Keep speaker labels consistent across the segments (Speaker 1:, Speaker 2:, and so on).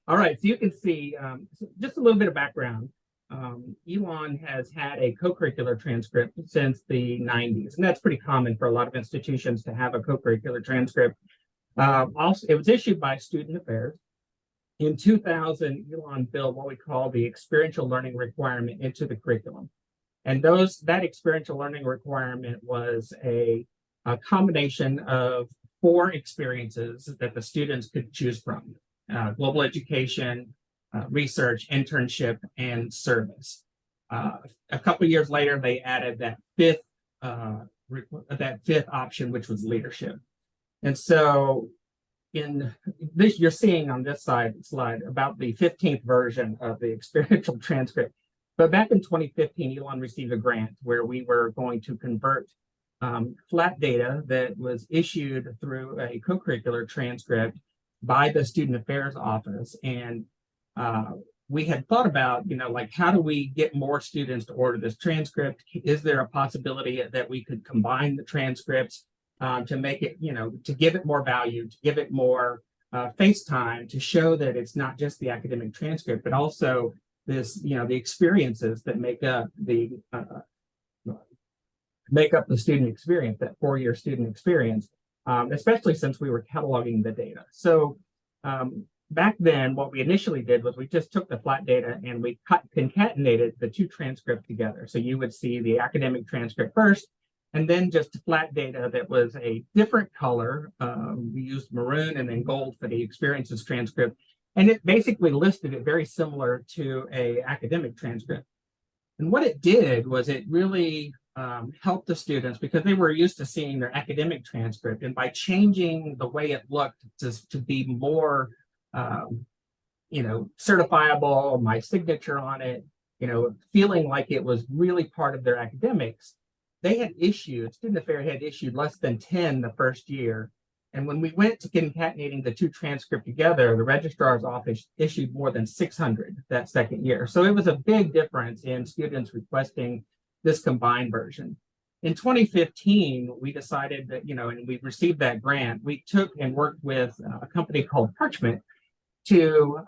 Speaker 1: All right, so you can see just a little bit of background. Elon has had a co-curricular transcript since the 90s, and that's pretty common for a lot of institutions to have a co-curricular transcript. Also, it was issued by Student Affairs. In 2000, Elon built what we call the experiential learning requirement into the curriculum. And that experiential learning requirement was a combination of 4 experiences that the students could choose from: global education, research, internship, and service. A couple of years later, they added that fifth option, which was leadership. And so in this, you're seeing on this slide about the 15th version of the experiential transcript. But back in 2015, Elon received a grant where we were going to convert flat data that was issued through a co-curricular transcript by the Student Affairs Office. And we had thought about, like, how do we get more students to order this transcript? Is there a possibility that we could combine the transcripts to make it, to give it more value, to give it more face time, to show that it's not just the academic transcript, but also the experiences that make up the student experience, that 4-year student experience, especially since we were cataloging the data. So back then, what we initially did was we just took the flat data and we concatenated the 2 transcripts together. So you would see the academic transcript first, and then just flat data that was a different color. We used maroon and then gold for the experiences transcript. And it basically listed it very similar to an academic transcript. And what it did was it really helped the students because they were used to seeing their academic transcript. And by changing the way it looked to be more, certifiable, my signature on it, feeling like it was really part of their academics, Student Affairs had issued less than 10 the first year. And when we went to concatenating the 2 transcripts together, the registrar's office issued more than 600 that second year. So it was a big difference in students requesting this combined version. In 2015, we decided that, and we received that grant, we took and worked with a company called Parchment to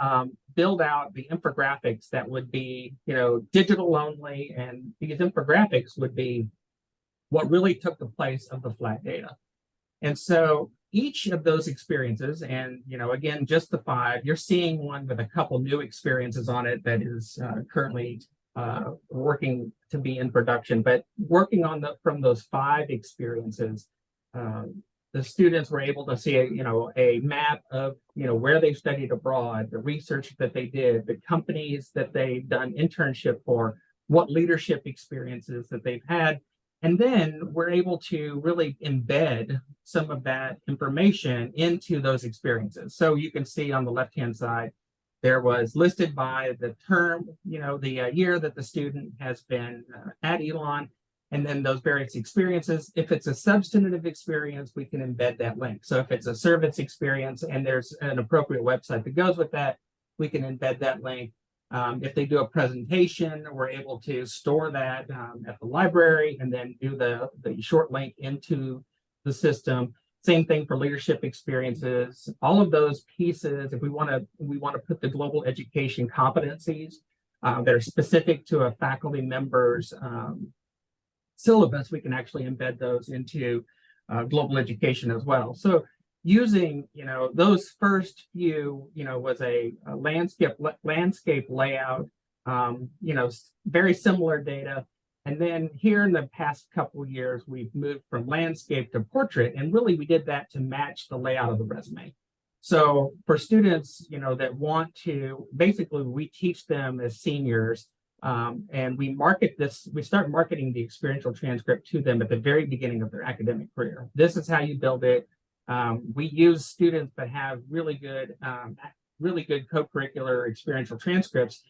Speaker 1: build out the infographics that would be, digital only. And these infographics would be what really took the place of the flat data. And so each of those experiences, and again, just the 5, you're seeing one with a couple new experiences on it that is currently working to be in production. But working on from those 5 experiences, the students were able to see a map of where they studied abroad, the research that they did, the companies that they've done internship for, what leadership experiences that they've had. And then we're able to really embed some of that information into those experiences. So you can see on the left-hand side, there was listed by the term, the year that the student has been at Elon, and then those various experiences. If it's a substantive experience, we can embed that link. So if it's a service experience and there's an appropriate website that goes with that, we can embed that link. If they do a presentation, we're able to store that at the library and then do the short link into the system. Same thing for leadership experiences. All of those pieces, if we want to put the global education competencies that are specific to a faculty member's syllabus, we can actually embed those into global education as well. So using, those first few, was a landscape layout, very similar data. And then here in the past couple of years, we've moved from landscape to portrait. And really, we did that to match the layout of the resume. So for students, that want to, basically, we teach them as seniors, and we start marketing the experiential transcript to them at the very beginning of their academic career. This is how you build it. We use students that have really good co-curricular experiential transcripts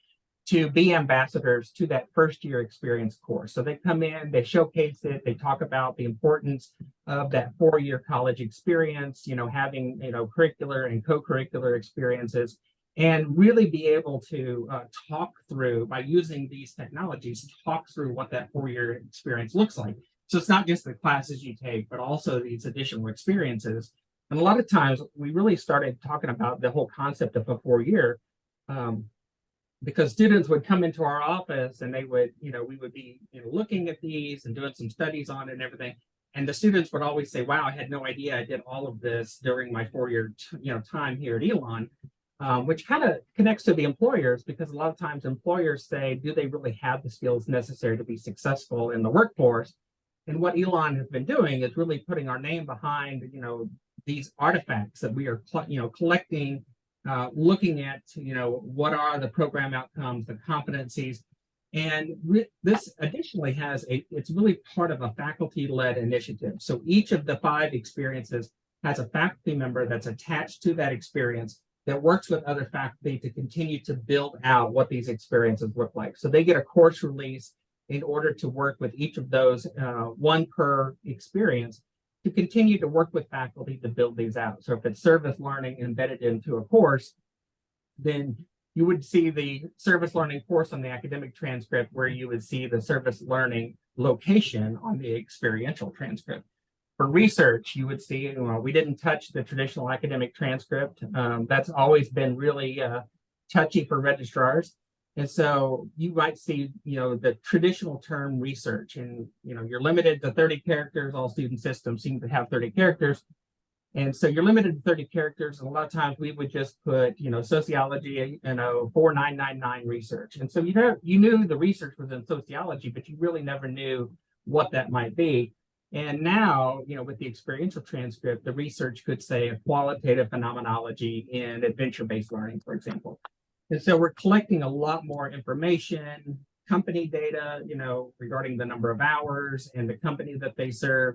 Speaker 1: to be ambassadors to that first year experience course. So they come in, they showcase it, they talk about the importance of that 4-year college experience, having, curricular and co-curricular experiences, and really be able to talk through, by using these technologies, talk through what that 4-year experience looks like. So it's not just the classes you take, but also these additional experiences. And a lot of times we really started talking about the whole concept of a 4-year because students would come into our office and they would, we would be looking at these and doing some studies on it and everything. And the students would always say, wow, I had no idea I did all of this during my 4-year time here at Elon, which kind of connects to the employers, because a lot of times employers say, do they really have the skills necessary to be successful in the workforce? And what Elon has been doing is really putting our name behind, these artifacts that we are, collecting, looking at, what are the program outcomes, the competencies. And this additionally it's really part of a faculty-led initiative. So each of the 5 experiences has a faculty member that's attached to that experience that works with other faculty to continue to build out what these experiences look like. So they get a course release in order to work with each of those, one per experience, to continue to work with faculty to build these out. So if it's service learning embedded into a course, then you would see the service learning course on the academic transcript, where you would see the service learning location on the experiential transcript. For research, you would see, we didn't touch the traditional academic transcript. That's always been really touchy for registrars. And so you might see, the traditional term research, and, you're limited to 30 characters. All student systems seem to have 30 characters. And so you're limited to 30 characters. And a lot of times we would just put, sociology, 4999 research. And so, you knew the research was in sociology, but you really never knew what that might be. And now, with the experiential transcript, the research could say a qualitative phenomenology in adventure-based learning, for example. And so we're collecting a lot more information, company data, regarding the number of hours and the company that they serve,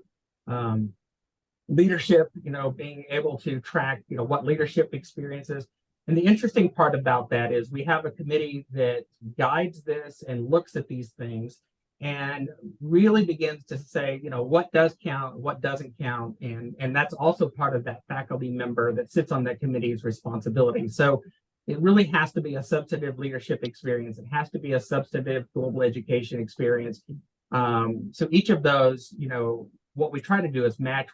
Speaker 1: leadership, being able to track, what leadership experiences. And the interesting part about that is we have a committee that guides this and looks at these things and really begins to say, what does count, what doesn't count. And that's also part of that faculty member that sits on that committee's responsibility. So it really has to be a substantive leadership experience. It has to be a substantive global education experience. So each of those, what we try to do is match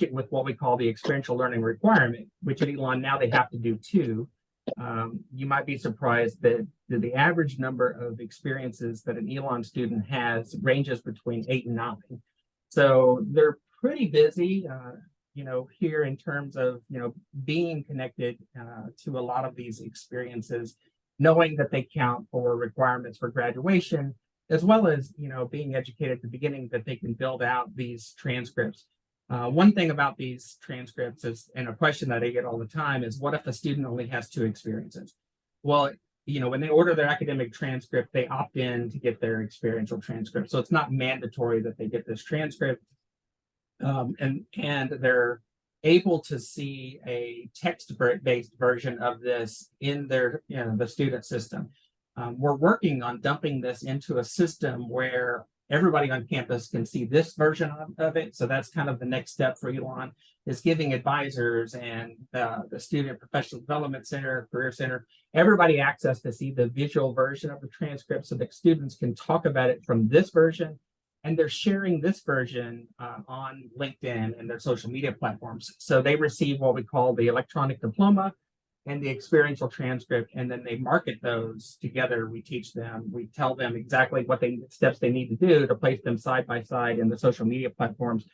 Speaker 1: it with what we call the experiential learning requirement, which at Elon now they have to do 2. You might be surprised that the average number of experiences that an Elon student has ranges between 8 and 9. So they're pretty busy, here in terms of, being connected to a lot of these experiences, knowing that they count for requirements for graduation, as well as, being educated at the beginning that they can build out these transcripts. One thing about these transcripts is, and a question that I get all the time is, what if a student only has 2 experiences? Well, when they order their academic transcript, they opt in to get their experiential transcript. So it's not mandatory that they get this transcript. And they're able to see a text-based version of this in their, the student system. We're working on dumping this into a system where everybody on campus can see this version of it. So that's kind of the next step for Elon, is giving advisors and the Student Professional Development Center, Career Center, everybody access to see the visual version of the transcript so that students can talk about it from this version. And they're sharing this version on LinkedIn and their social media platforms. So they receive what we call the electronic diploma and the experiential transcript, and then they market those together. We teach them, we tell them exactly what steps they need to do to place them side by side in the social media platforms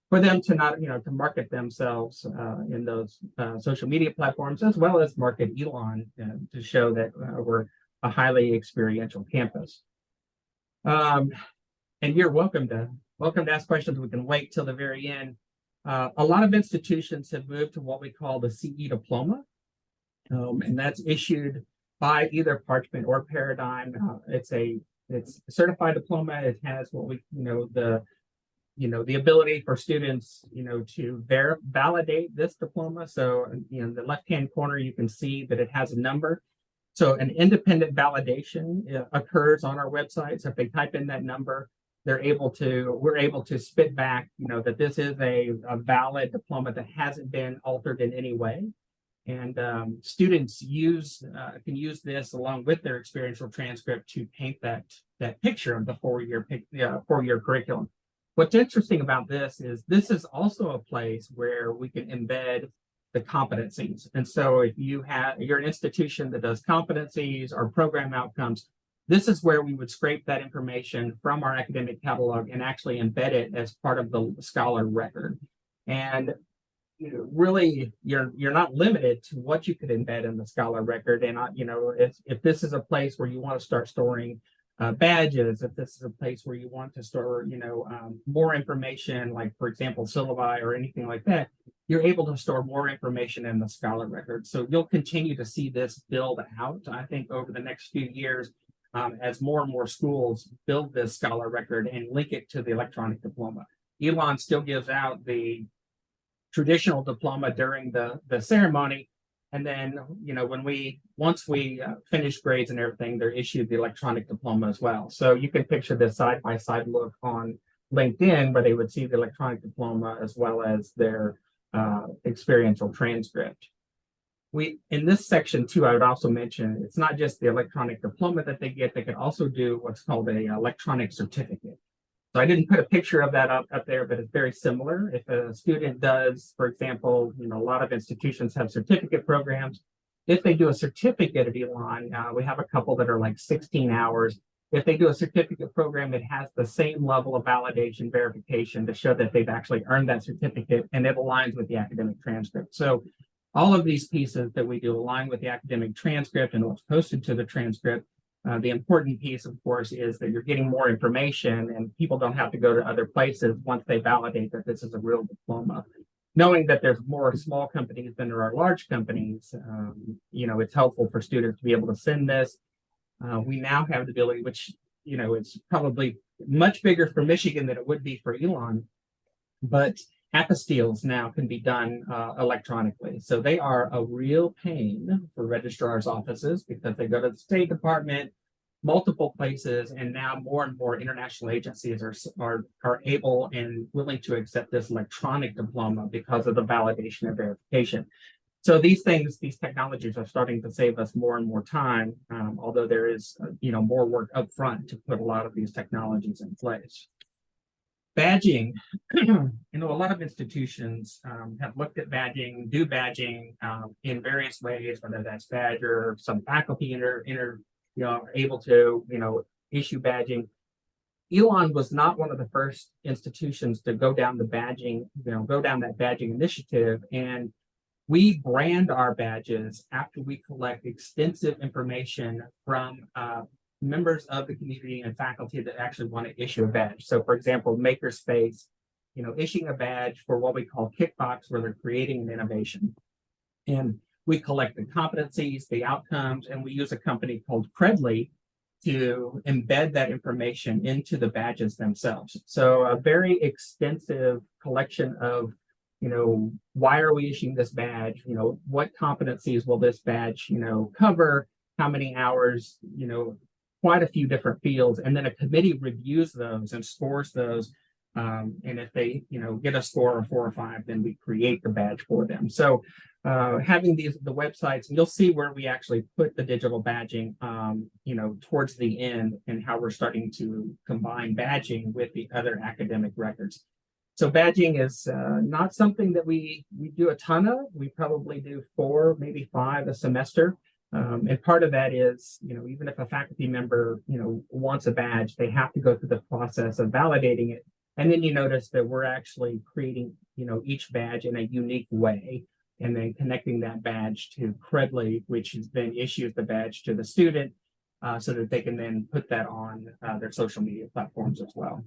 Speaker 1: for them to not, to market themselves in those social media platforms, as well as market Elon to show that we're a highly experiential campus. And you're welcome to ask questions. We can wait till the very end. A lot of institutions have moved to what we call the CE diploma. And that's issued by either Parchment or Paradigm. It's a certified diploma. It has what we, the ability for students, to validate this diploma. So, in the left-hand corner, you can see that it has a number. So an independent validation occurs on our website. So if they type in that number, we're able to spit back, that this is a valid diploma that hasn't been altered in any way. And students can use this along with their experiential transcript to paint that picture of the four-year curriculum. What's interesting about this is also a place where we can embed the competencies. And so if you're an institution that does competencies or program outcomes, this is where we would scrape that information from our academic catalog and actually embed it as part of the scholar record. And really, you're not limited to what you could embed in the scholar record. And if this is a place where you want to start storing badges, if this is a place where you want to store, more information, like for example, syllabi or anything like that, you're able to store more information in the scholar record. So you'll continue to see this build out, I think, over the next few years, as more and more schools build this scholar record and link it to the electronic diploma. Elon still gives out the traditional diploma during the ceremony. And then, once we finish grades and everything, they're issued the electronic diploma as well. So you can picture this side-by-side look on LinkedIn, where they would see the electronic diploma as well as their experiential transcript. In this section too, I would also mention, it's not just the electronic diploma that they get, they can also do what's called a electronic certificate. So I didn't put a picture of that up there, but it's very similar. If a student does, for example, a lot of institutions have certificate programs. If they do a certificate at Elon, we have a couple that are like 16 hours. If they do a certificate program, it has the same level of validation verification to show that they've actually earned that certificate, and it aligns with the academic transcript. So all of these pieces that we do align with the academic transcript and what's posted to the transcript. The important piece, of course, is that you're getting more information and people don't have to go to other places once they validate that this is a real diploma. Knowing that there's more small companies than there are large companies, it's helpful for students to be able to send this. We now have the ability, which, it's probably much bigger for Michigan than it would be for Elon, but apostilles now can be done electronically. So they are a real pain for registrars' offices because they go to the State Department, multiple places, and now more and more international agencies are able and willing to accept this electronic diploma because of the validation and verification. So these technologies are starting to save us more and more time, although there is more work up front to put a lot of these technologies in place. Badging, a lot of institutions have looked at badging, do badging in various ways, whether that's Badger, some faculty are able to, issue badging. Elon was not one of the first institutions to go down that badging initiative. And we brand our badges after we collect extensive information from members of the community and faculty that actually want to issue a badge. So for example, Makerspace, issuing a badge for what we call Kickbox, where they're creating an innovation. And we collect the competencies, the outcomes, and we use a company called Credly to embed that information into the badges themselves. So a very extensive collection of, why are we issuing this badge? What competencies will this badge, cover? How many hours, quite a few different fields. And then a committee reviews those and scores those. And if they, get a score of 4 or 5, then we create the badge for them. So having the websites, and you'll see where we actually put the digital badging, towards the end, and how we're starting to combine badging with the other academic records. So badging is not something that we do a ton of. We probably do 4, maybe 5 a semester. And part of that is, even if a faculty member, wants a badge, they have to go through the process of validating it. And then you notice that we're actually creating, each badge in a unique way, and then connecting that badge to Credly, which then issues the badge to the student so that they can then put that on their social media platforms as well.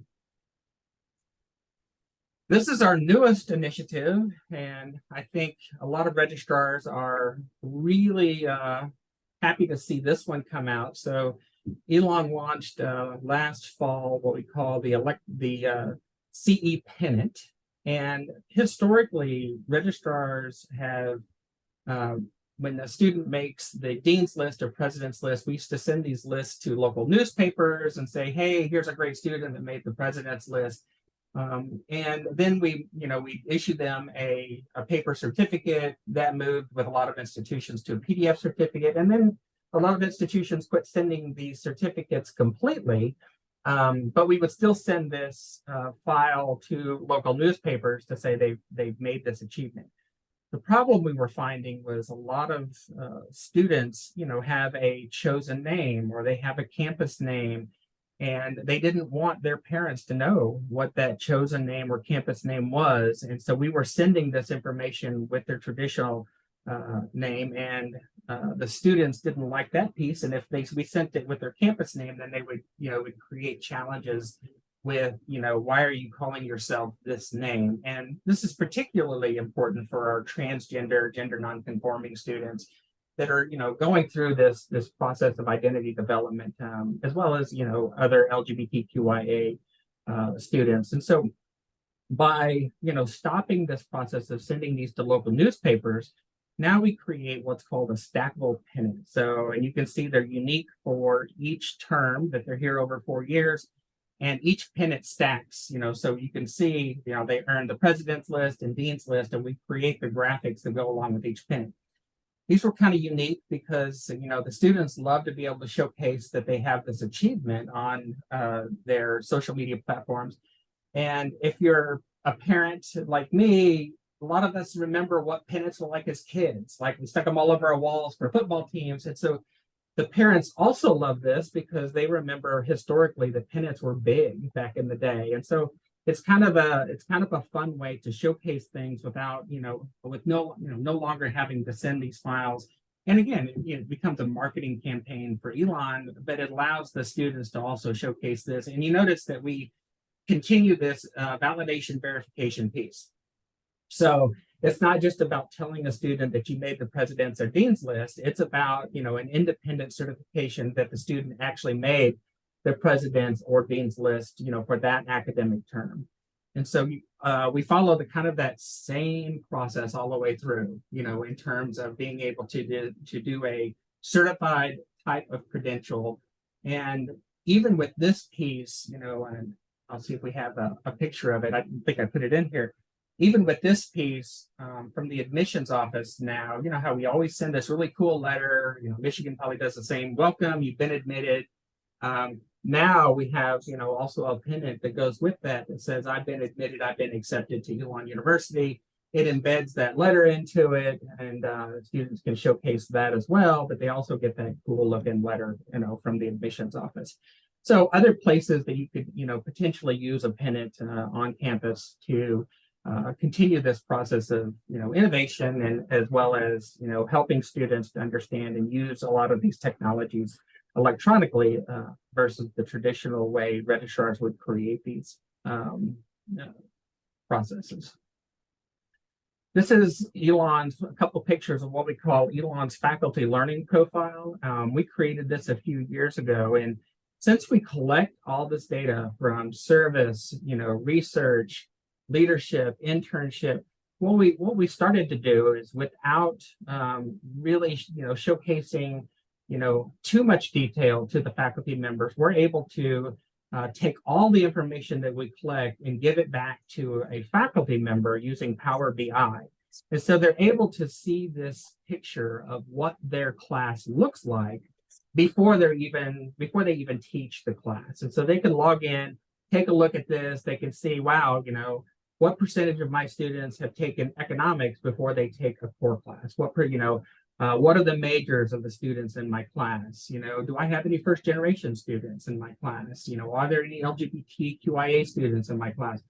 Speaker 1: This is our newest initiative, and I think a lot of registrars are really happy to see this one come out. So Elon launched last fall what we call the CE pennant. And historically, registrars have, when a student makes the dean's list or president's list, we used to send these lists to local newspapers and say, hey, here's a great student that made the president's list. And then we issue them a paper certificate. That moved with a lot of institutions to a PDF certificate. And then a lot of institutions quit sending these certificates completely. But we would still send this file to local newspapers to say they've made this achievement. The problem we were finding was a lot of students, have a chosen name or they have a campus name, and they didn't want their parents to know what that chosen name or campus name was. And so we were sending this information with their traditional name, and the students didn't like that piece. And if we sent it with their campus name, then they would create challenges with, why are you calling yourself this name? And this is particularly important for our transgender, gender nonconforming students that are, going through this process of identity development, as well as, other LGBTQIA students. And so by, stopping this process of sending these to local newspapers, now we create what's called a stackable pennant. So, and you can see they're unique for each term that they're here over 4 years. And each pennant stacks, so you can see, they earn the president's list and dean's list, and we create the graphics that go along with each pennant. These were kind of unique because, the students love to be able to showcase that they have this achievement on their social media platforms. And if you're a parent like me, a lot of us remember what pennants were like as kids. Like we stuck them all over our walls for football teams. And so the parents also love this because they remember historically the pennants were big back in the day. And so it's kind of a fun way to showcase things without, with no longer having to send these files. And again, it becomes a marketing campaign for Elon, but it allows the students to also showcase this. And you notice that we continue this validation verification piece. So it's not just about telling a student that you made the president's or dean's list. It's about, an independent certification that the student actually made the president's or dean's list, for that academic term. And so we follow the kind of that same process all the way through, in terms of being able to do a certified type of credential. And even with this piece, and I'll see if we have a picture of it. I think I put it in here. Even with this piece from the admissions office now, how we always send this really cool letter, Michigan probably does the same, welcome, you've been admitted. Now we have, also a pennant that goes with that says, I've been admitted, I've been accepted to Elon University. It embeds that letter into it, and students can showcase that as well, but they also get that cool looking letter, from the admissions office. So other places that you could, potentially use a pennant on campus to continue this process of innovation, and as well as helping students to understand and use a lot of these technologies electronically versus the traditional way registrars would create these processes. This is Elon's, a couple pictures of what we call Elon's faculty learning profile. We created this a few years ago, and since we collect all this data from service, research, leadership, internship, what we started to do is, without really showcasing too much detail to the faculty members, we're able to take all the information that we collect and give it back to a faculty member using Power BI. And so they're able to see this picture of what their class looks like before they even teach the class. And so they can log in, take a look at this, they can see, wow, what percentage of my students have taken economics before they take a core class? What are the majors of the students in my class? Do I have any first generation students in my class? Are there any LGBTQIA students in my class?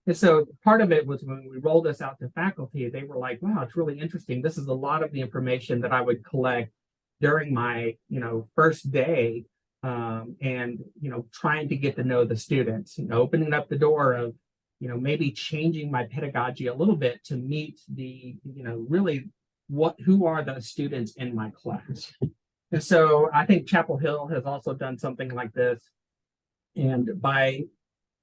Speaker 1: And so part of it was, when we rolled this out to faculty, they were like, wow, it's really interesting. This is a lot of the information that I would collect during my, first day, and, trying to get to know the students, opening up the door of, maybe changing my pedagogy a little bit to meet the, really who are the students in my class. And so I think Chapel Hill has also done something like this. And by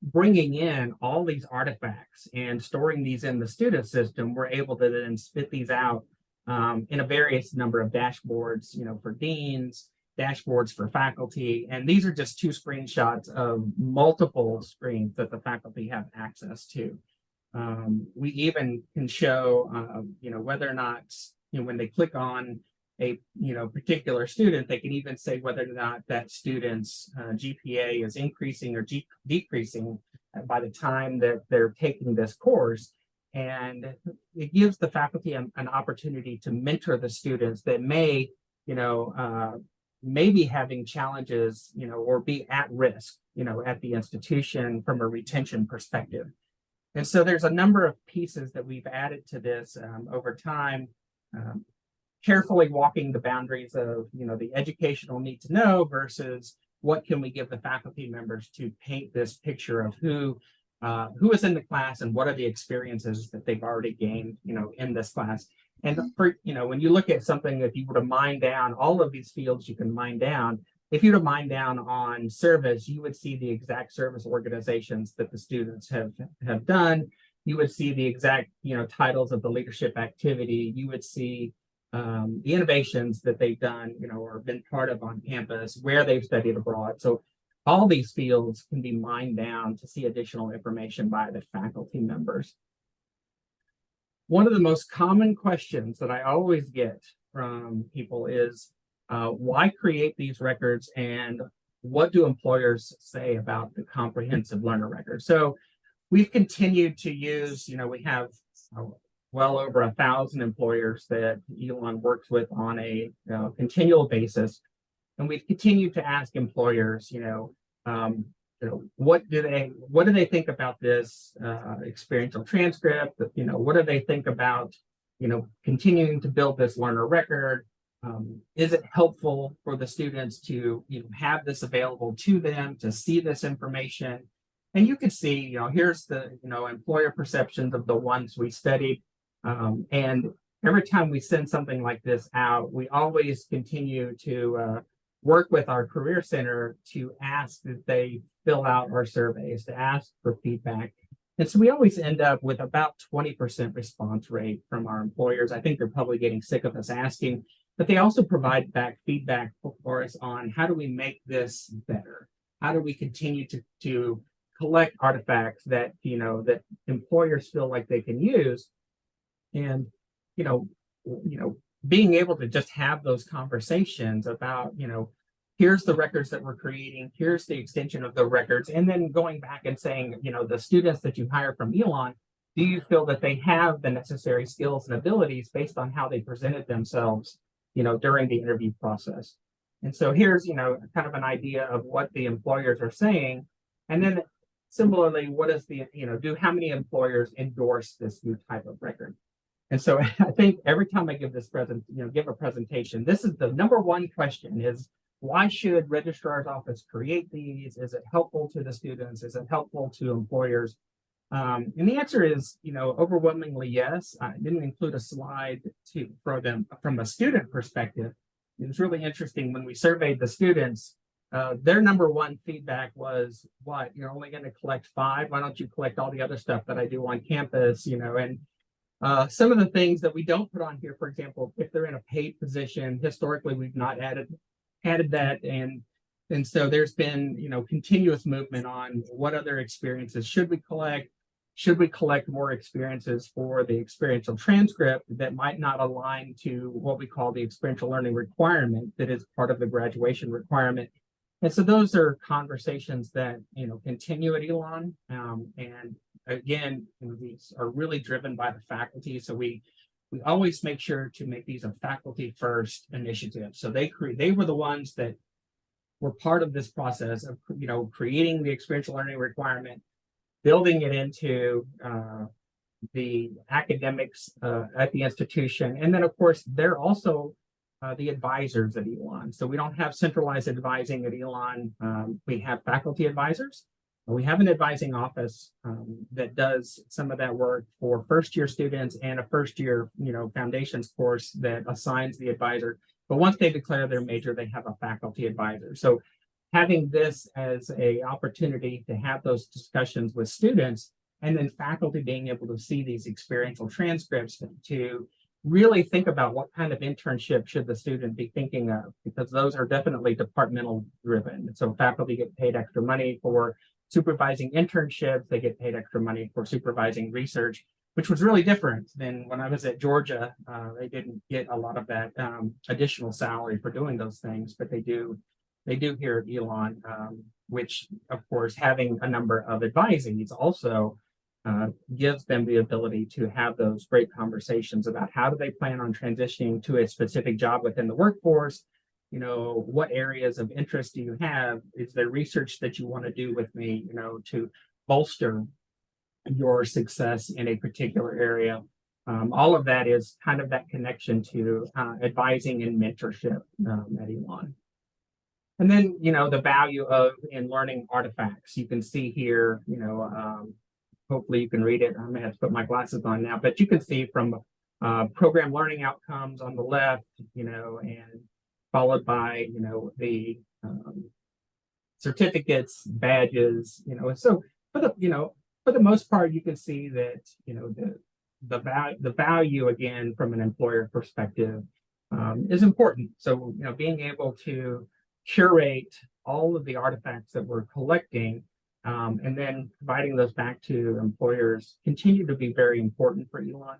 Speaker 1: bringing in all these artifacts and storing these in the student system, we're able to then spit these out in a various number of dashboards, for deans, dashboards for faculty. And these are just 2 screenshots of multiple screens that the faculty have access to. We even can show, whether or not, when they click on a, particular student, they can even say whether or not that student's GPA is increasing or decreasing by the time that they're taking this course. and it gives the faculty an opportunity to mentor the students that may, be having challenges, or be at risk, at the institution from a retention perspective. And so there's a number of pieces that we've added to this over time, carefully walking the boundaries of, the educational need to know versus what can we give the faculty members to paint this picture of who is in the class and what are the experiences that they've already gained, in this class. And for, when you look at something, if you were to mine down all of these fields, you can mine down. If you were to mine down on service, you would see the exact service organizations that the students have done. You would see the exact, titles of the leadership activity. You would see the innovations that they've done, or been part of on campus, where they've studied abroad. So all these fields can be mined down to see additional information by the faculty members. One of the most common questions that I always get from people is, why create these records and what do employers say about the comprehensive learner record? So we've continued to use, we have well over 1,000 employers that Elon works with on a continual basis. And we've continued to ask employers, what do they think about this experiential transcript? What do they think about, continuing to build this learner record? Is it helpful for the students to have this available to them, to see this information? And you can see, here's the employer perceptions of the ones we studied. And every time we send something like this out, we always continue to work with our career center to ask that they fill out our surveys, to ask for feedback. And so we always end up with about 20% response rate from our employers. I think they're probably getting sick of us asking, but they also provide back feedback for us on how do we make this better? How do we continue to collect artifacts that, that employers feel like they can use? And, being able to just have those conversations about, here's the records that we're creating, here's the extension of the records, and then going back and saying, the students that you hire from Elon, do you feel that they have the necessary skills and abilities based on how they presented themselves, during the interview process? And so here's, kind of an idea of what the employers are saying. And then similarly, what is the, how many employers endorse this new type of record? And so I think every time I give this give a presentation, this is the number one question is, why should registrar's office create these? Is it helpful to the students? Is it helpful to employers? And the answer is, overwhelmingly yes. I didn't include a slide for them from a student perspective. It was really interesting when we surveyed the students. Their number one feedback was, what, you're only going to collect 5? Why don't you collect all the other stuff that I do on campus? And some of the things that we don't put on here, for example, if they're in a paid position, historically, we've not added that. And so there's been, continuous movement on what other experiences should we collect? Should we collect more experiences for the experiential transcript that might not align to what we call the experiential learning requirement that is part of the graduation requirement? And so those are conversations that, continue at Elon. And again, these are really driven by the faculty. So we always make sure to make these a faculty first initiative. So they were the ones that were part of this process of, creating the experiential learning requirement, building it into the academics at the institution. And then, of course, they're also the advisors at Elon. So we don't have centralized advising at Elon. We have faculty advisors. We have an advising office that does some of that work for first-year students and a first-year, foundations course that assigns the advisor. But once they declare their major, they have a faculty advisor. So having this as an opportunity to have those discussions with students, and then faculty being able to see these experiential transcripts to really think about what kind of internship should the student be thinking of, because those are definitely departmental driven. And so faculty get paid extra money for supervising internships, they get paid extra money for supervising research, which was really different than when I was at Georgia. They didn't get a lot of that additional salary for doing those things, but they do here at Elon, which of course having a number of advisees also gives them the ability to have those great conversations about how do they plan on transitioning to a specific job within the workforce. What areas of interest do you have? Is there research that you want to do with me, to bolster your success in a particular area? All of that is kind of that connection to advising and mentorship at Elon. And then, the value of in learning artifacts. You can see here, hopefully you can read it. I may have to put my glasses on now, but you can see from program learning outcomes on the left, and followed by, the certificates, badges, so for the most part, you can see that, the value again, from an employer perspective, is important. So, being able to curate all of the artifacts that we're collecting, and then providing those back to employers continue to be very important for Elon.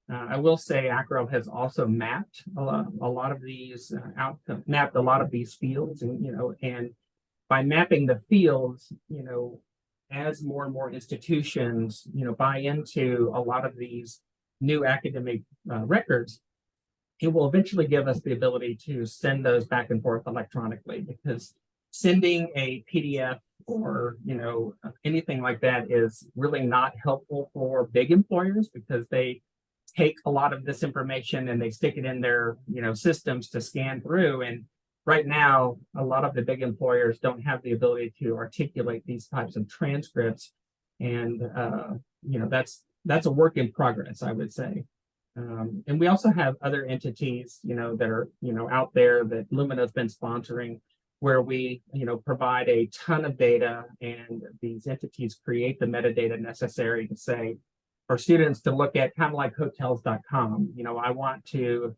Speaker 1: I will say ACRO has also mapped a lot of these mapped a lot of these fields, and by mapping the fields, as more and more institutions, buy into a lot of these new academic records, it will eventually give us the ability to send those back and forth electronically, because sending a PDF or anything like that is really not helpful for big employers, because they take a lot of this information and they stick it in their systems to scan through. And right now, a lot of the big employers don't have the ability to articulate these types of transcripts, and that's a work in progress, I would say. And we also have other entities, that are out there that Lumina's been sponsoring, where we provide a ton of data, and these entities create the metadata necessary to say, for students to look at, kind of like hotels.com. I want to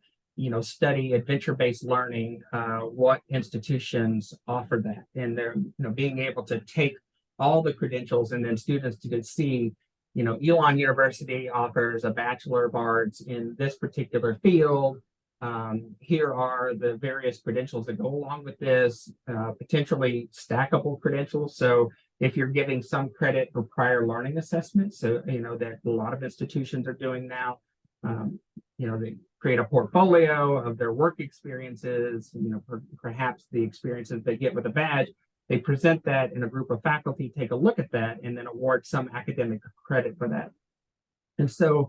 Speaker 1: study adventure-based learning, what institutions offer that, and they're being able to take all the credentials, and then students to see, Elon University offers a Bachelor of Arts in this particular field. Here are the various credentials that go along with this, potentially stackable credentials. So if you're giving some credit for prior learning assessments, so that a lot of institutions are doing now, they create a portfolio of their work experiences, perhaps the experiences they get with a badge. They present that, in a group of faculty take a look at that, and then award some academic credit for that. And so,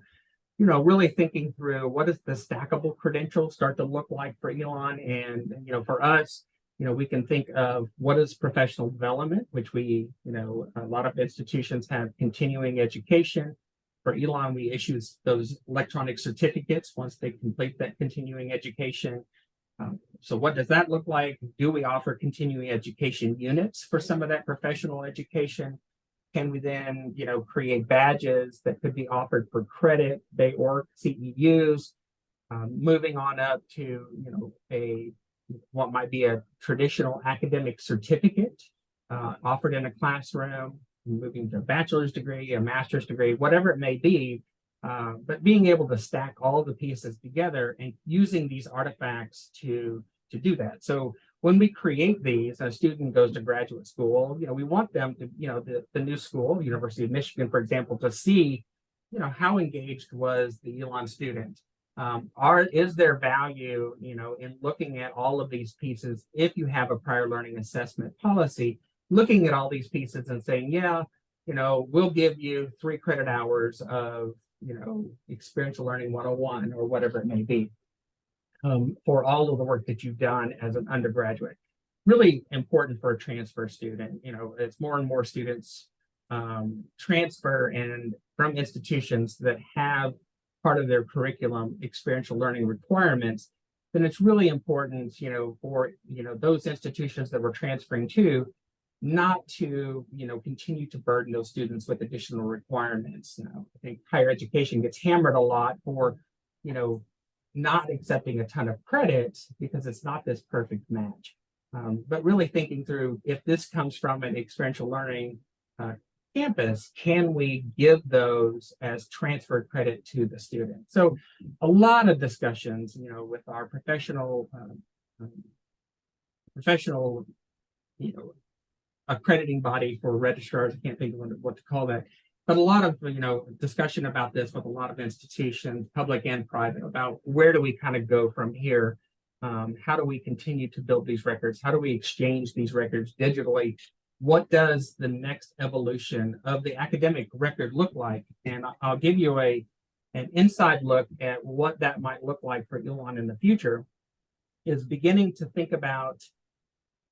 Speaker 1: really thinking through, what does the stackable credential start to look like for Elon? And, for us, we can think of what is professional development, which we, a lot of institutions have continuing education. For Elon, we issue those electronic certificates once they complete that continuing education. So what does that look like? Do we offer continuing education units for some of that professional education? Can we then, create badges that could be offered for credit, or CEUs? Moving on up to, what might be a traditional academic certificate offered in a classroom, moving to a bachelor's degree, a master's degree, whatever it may be. But being able to stack all the pieces together and using these artifacts to do that. So when we create these, a student goes to graduate school, we want them to, the new school, University of Michigan, for example, to see, how engaged was the Elon student? Is there value, in looking at all of these pieces? If you have a prior learning assessment policy, looking at all these pieces and saying, yeah, we'll give you 3 credit hours of, experiential learning 101 or whatever it may be, for all of the work that you've done as an undergraduate. Really important for a transfer student. As more and more students transfer and from institutions that have part of their curriculum experiential learning requirements, then it's really important, for those institutions that we're transferring to, not to continue to burden those students with additional requirements. I think higher education gets hammered a lot for not accepting a ton of credits because it's not this perfect match. But really thinking through, if this comes from an experiential learning campus, can we give those as transfer credit to the student? So a lot of discussions, with our professional accrediting body for registrars. I can't think of what to call that. but a lot of, discussion about this with a lot of institutions, public and private, about where do we kind of go from here? How do we continue to build these records? How do we exchange these records digitally? What does the next evolution of the academic record look like? And I'll give you an inside look at what that might look like for Elon in the future, is beginning to think about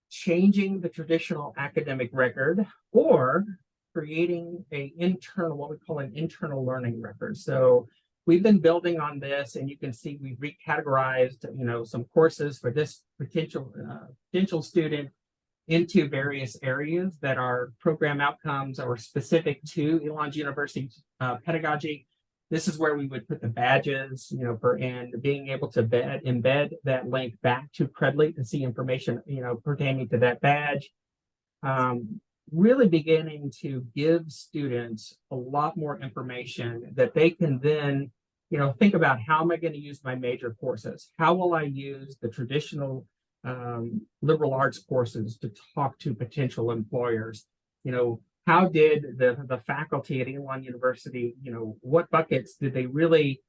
Speaker 1: changing the traditional academic record or creating what we call an internal learning record. So we've been building on this, and you can see we've recategorized, some courses for this potential student into various areas that are program outcomes or specific to Elon University pedagogy. This is where we would put the badges, and being able to embed that link back to Credly to see information, pertaining to that badge. Really beginning to give students a lot more information that they can then, think about, how am I going to use my major courses? How will I use the traditional liberal arts courses to talk to potential employers? How did the faculty at Elon University, what buckets did they really,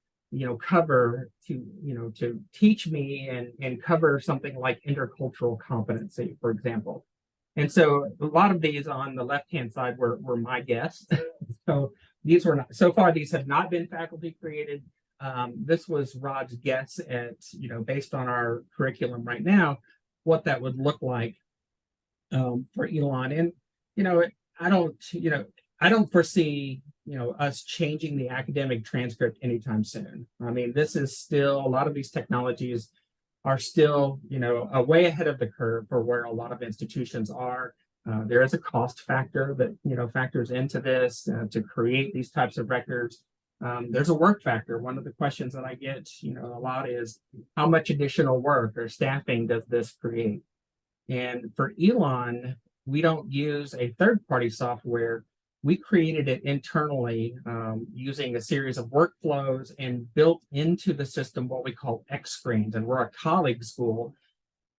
Speaker 1: cover to teach me and cover something like intercultural competency, for example? And so a lot of these on the left-hand side were my guess. So these were not, so far, these have not been faculty created. This was Rod's guess at, based on our curriculum right now, what that would look like for Elon. And, I don't foresee, us changing the academic transcript anytime soon. I mean, this is still, a lot of these technologies are still, a way ahead of the curve for where a lot of institutions are. There is a cost factor that, factors into this to create these types of records. There's a work factor. One of the questions that I get, a lot is, how much additional work or staffing does this create? And for Elon, we don't use a third-party software. We created it internally using a series of workflows and built into the system what we call X screens. And we're a colleague school.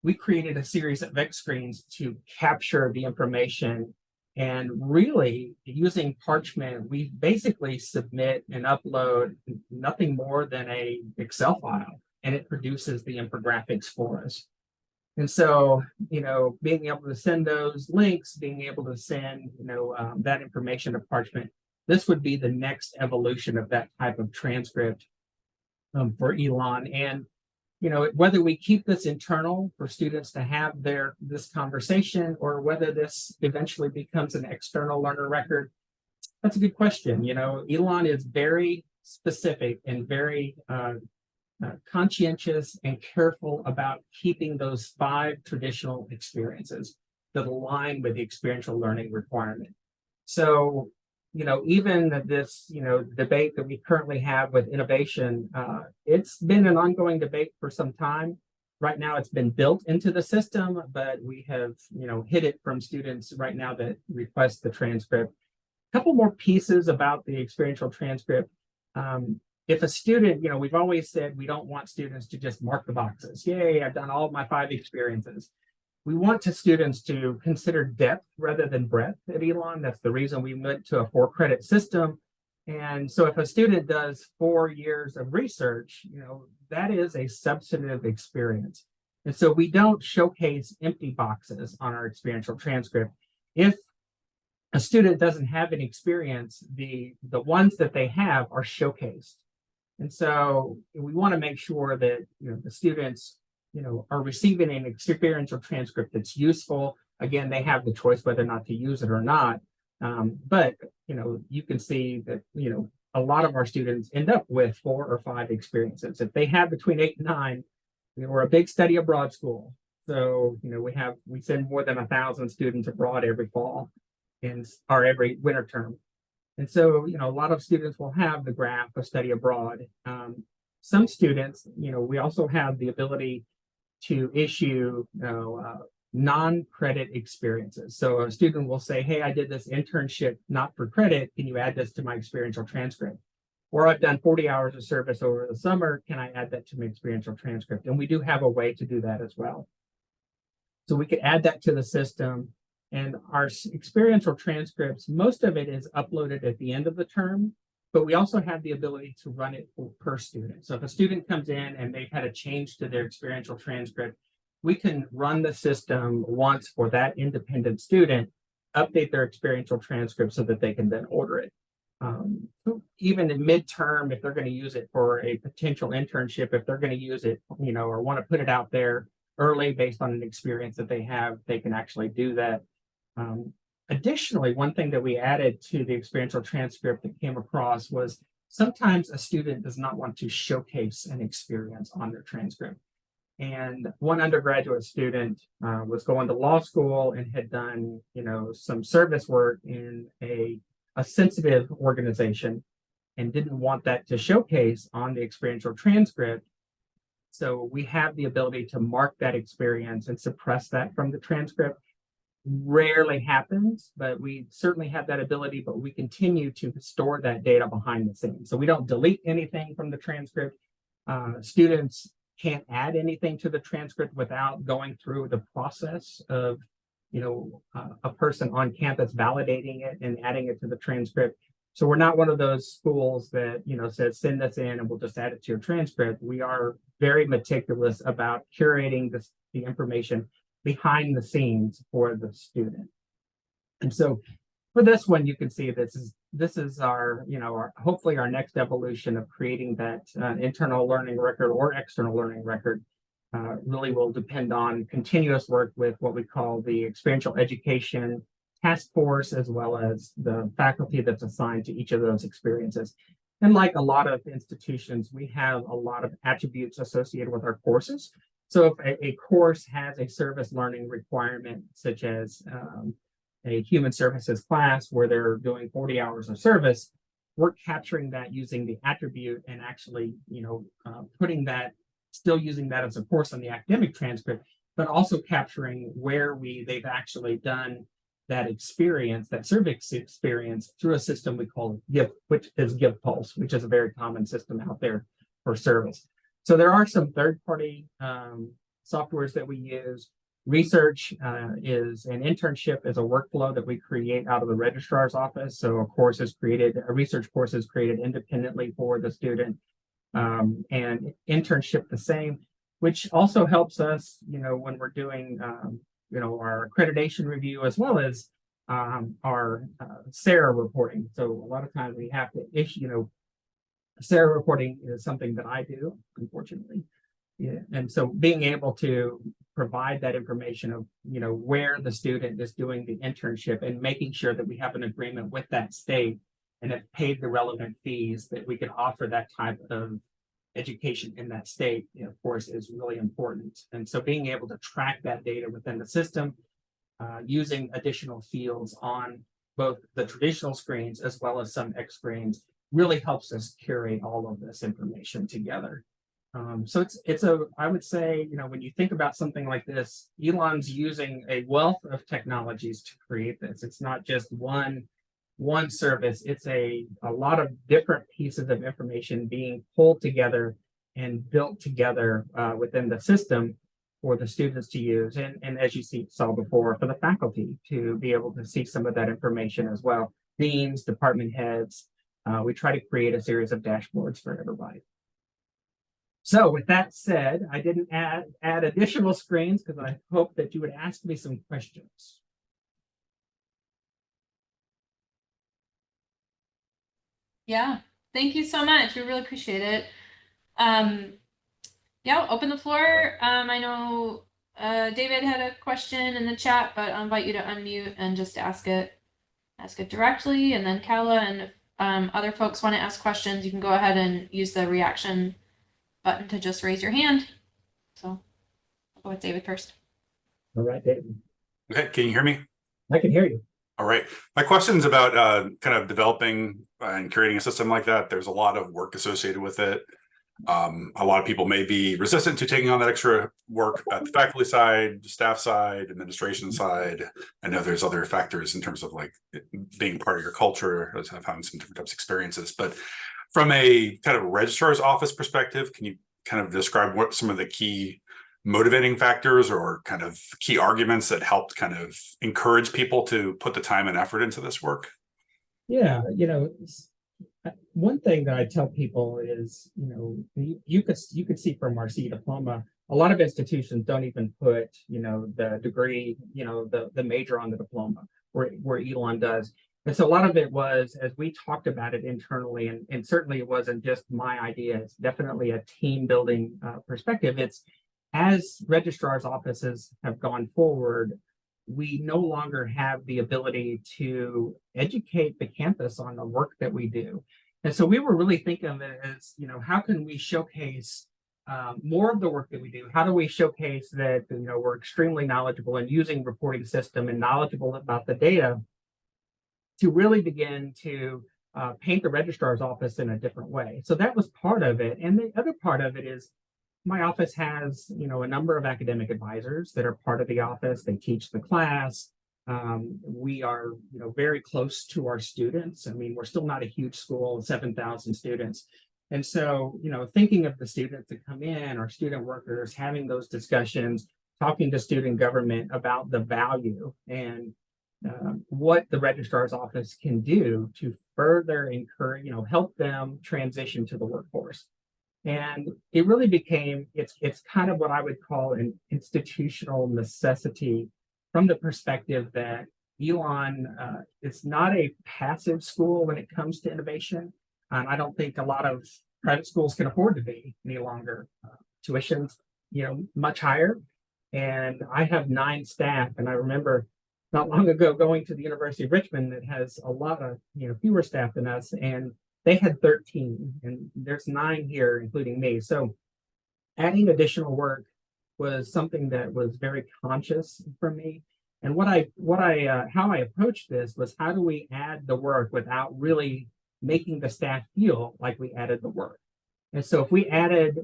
Speaker 1: We created a series of X screens to capture the information. And really, using Parchment, we basically submit and upload nothing more than a Excel file, and it produces the infographics for us. And so, being able to send those links, being able to send, that information to Parchment, this would be the next evolution of that type of transcript for Elon. And, whether we keep this internal for students to have this conversation, or whether this eventually becomes an external learner record, that's a good question. Elon is very specific and very conscientious and careful about keeping those 5 traditional experiences that align with the experiential learning requirement. So, even this, debate that we currently have with innovation, it's been an ongoing debate for some time. Right now, it's been built into the system, but we have, hid it from students right now that request the transcript. A couple more pieces about the experiential transcript. If a student, we've always said we don't want students to just mark the boxes. Yay, I've done all of my 5 experiences. We want students to consider depth rather than breadth at Elon. That's the reason we went to a 4-credit system. And so if a student does 4 years of research, that is a substantive experience. And so we don't showcase empty boxes on our experiential transcript. If a student doesn't have an experience, the ones that they have are showcased. And so we want to make sure that the students are receiving an experiential transcript that's useful. Again, they have the choice whether or not to use it or not. But you can see that a lot of our students end up with 4 or 5 experiences. If they have between 8 and 9, we're a big study abroad school. So we send more than 1,000 students abroad every fall or every winter term. And so, a lot of students will have the graph of study abroad. Some students, we also have the ability to issue, non-credit experiences. So a student will say, hey, I did this internship not for credit. Can you add this to my experiential transcript? Or I've done 40 hours of service over the summer. Can I add that to my experiential transcript? And we do have a way to do that as well. So we could add that to the system. And our experiential transcripts, most of it is uploaded at the end of the term, but we also have the ability to run it per student. So if a student comes in and they've had a change to their experiential transcript, we can run the system once for that independent student, update their experiential transcript so that they can then order it. Even in midterm, if they're going to use it for a potential internship, if they're going to use it, or want to put it out there early based on an experience that they have, they can actually do that. Additionally, one thing that we added to the experiential transcript that came across was sometimes a student does not want to showcase an experience on their transcript. And one undergraduate student was going to law school and had done, some service work in a sensitive organization and didn't want that to showcase on the experiential transcript. So we have the ability to mark that experience and suppress that from the transcript. Rarely happens, but we certainly have that ability, but we continue to store that data behind the scenes. So we don't delete anything from the transcript. Students can't add anything to the transcript without going through the process of a person on campus validating it and adding it to the transcript. So we're not one of those schools that says send this in and we'll just add it to your transcript. We are very meticulous about curating the information behind the scenes for the student. And so for this one, you can see this is our hopefully our next evolution of creating that internal learning record or external learning record. Really will depend on continuous work with what we call the experiential education task force, as well as the faculty that's assigned to each of those experiences. And like a lot of institutions, we have a lot of attributes associated with our courses. So if a course has a service learning requirement, such as a human services class where they're doing 40 hours of service, we're capturing that using the attribute and actually, putting that, still using that as a course on the academic transcript, but also capturing where they've actually done that experience, that service experience, through a system we call GIF, which is GivePulse, which is a very common system out there for service. So there are some third-party softwares that we use. Research is an internship is a workflow that we create out of the registrar's office. So a research course is created independently for the student. And internship the same, which also helps us, when we're doing, our accreditation review, as well as our SARA reporting. So a lot of times we have to issue, SARA reporting is something that I do, unfortunately. Yeah. And so being able to provide that information of, where the student is doing the internship and making sure that we have an agreement with that state and have paid the relevant fees that we can offer that type of education in that state, of course, is really important. And so being able to track that data within the system, using additional fields on both the traditional screens as well as some X screens, really helps us curate all of this information together. So I would say, when you think about something like this, Elon's using a wealth of technologies to create this. It's not just one service. It's a lot of different pieces of information being pulled together and built together within the system for the students to use. And as you saw before, for the faculty to be able to see some of that information as well. Deans, department heads, we try to create a series of dashboards for everybody. So with that said, I didn't add additional screens because I hope that you would ask me some questions.
Speaker 2: Yeah, thank you so much. We really appreciate it. Yeah, I'll open the floor. I know David had a question in the chat, but I'll invite you to unmute and just ask it directly. And then Kala, and if other folks want to ask questions, you can go ahead and use the reaction button to just raise your hand. So I'll go with David first.
Speaker 1: All right, David.
Speaker 3: Okay, can you hear me?
Speaker 1: I can hear you.
Speaker 3: All right. My question is about kind of developing and creating a system like that. There's a lot of work associated with it. A lot of people may be resistant to taking on that extra work at the faculty side, staff side, administration side. I know there's other factors in terms of like being part of your culture, having some different types of experiences. But from a kind of registrar's office perspective, can you kind of describe what some of the key motivating factors or kind of key arguments that helped kind of encourage people to put the time and effort into this work?
Speaker 1: Yeah, one thing that I tell people is, you could see from our CE diploma, a lot of institutions don't even put, the degree, the major on the diploma, where Elon does. And so a lot of it was, as we talked about it internally, and certainly it wasn't just my idea, it's definitely a team building perspective. It's as registrars' offices have gone forward, we no longer have the ability to educate the campus on the work that we do. And so we were really thinking of it as, how can we showcase more of the work that we do? How do we showcase that, we're extremely knowledgeable in using reporting system and knowledgeable about the data to really begin to paint the registrar's office in a different way? So that was part of it. And the other part of it is my office has, a number of academic advisors that are part of the office. They teach the class. We are, very close to our students. I mean, we're still not a huge school, 7,000 students. And so, thinking of the students that come in, our student workers, having those discussions, talking to student government about the value and what the registrar's office can do to further encourage, help them transition to the workforce. And it really became, it's kind of what I would call an institutional necessity from the perspective that Elon is not a passive school when it comes to innovation. I don't think a lot of private schools can afford to be any longer. Tuition's, much higher. And I have 9 staff, and I remember not long ago going to the University of Richmond that has a lot of, fewer staff than us, and they had 13, and there's 9 here, including me. So adding additional work was something that was very conscious for me. And how I approached this was, how do we add the work without really making the staff feel like we added the work? And so if we added,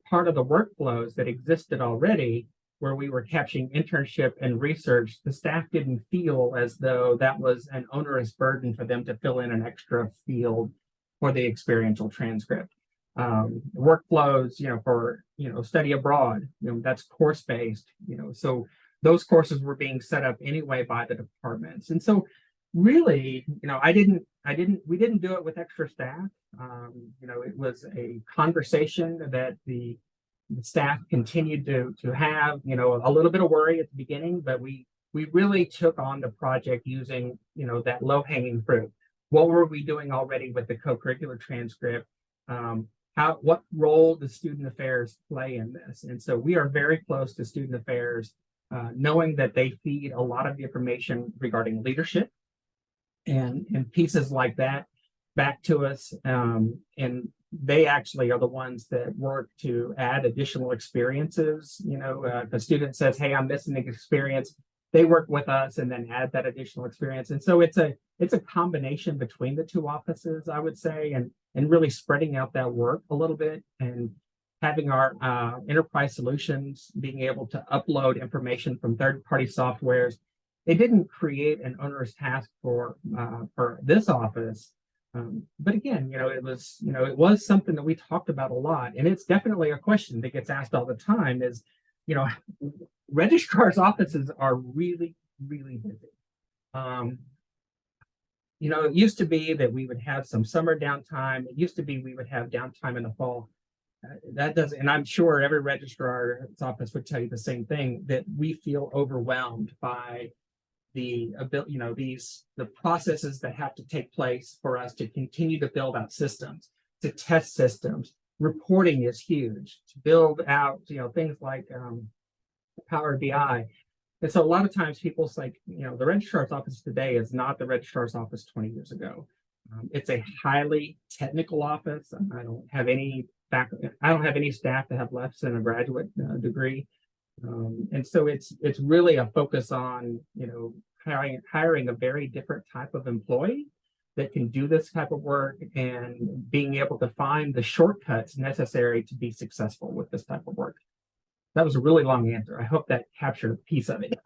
Speaker 1: part of the workflows that existed already, where we were capturing internship and research, the staff didn't feel as though that was an onerous burden for them to fill in an extra field for the experiential transcript. Workflows, for, study abroad, that's course-based, so those courses were being set up anyway by the departments. And so really, we didn't do it with extra staff. It was a conversation that the staff continued to have, a little bit of worry at the beginning, but we really took on the project using, that low-hanging fruit. What were we doing already with the co-curricular transcript? What role does student affairs play in this? And so we are very close to student affairs, knowing that they feed a lot of the information regarding leadership and pieces like that back to us. And they actually are the ones that work to add additional experiences. If a student says, hey, I'm missing an experience, they work with us and then add that additional experience. And so it's a combination between the 2 offices, I would say, and really spreading out that work a little bit, and having our enterprise solutions being able to upload information from third-party softwares. It didn't create an onerous task for this office. But again, it was something that we talked about a lot, and it's definitely a question that gets asked all the time is, registrars' offices are really, really busy. It used to be that we would have some summer downtime. It used to be we would have downtime in the fall. That doesn't, and I'm sure every registrar's office would tell you the same thing, that we feel overwhelmed by the ability, the processes that have to take place for us to continue to build out systems, to test systems. Reporting is huge, to build out, things like Power BI. And so a lot of times people say, the registrar's office today is not the registrar's office 20 years ago. It's a highly technical office. I don't have any staff that have less than a graduate degree. And so it's really a focus on, hiring a very different type of employee that can do this type of work, and being able to find the shortcuts necessary to be successful with this type of work. That was a really long answer. I hope that captured a piece of it.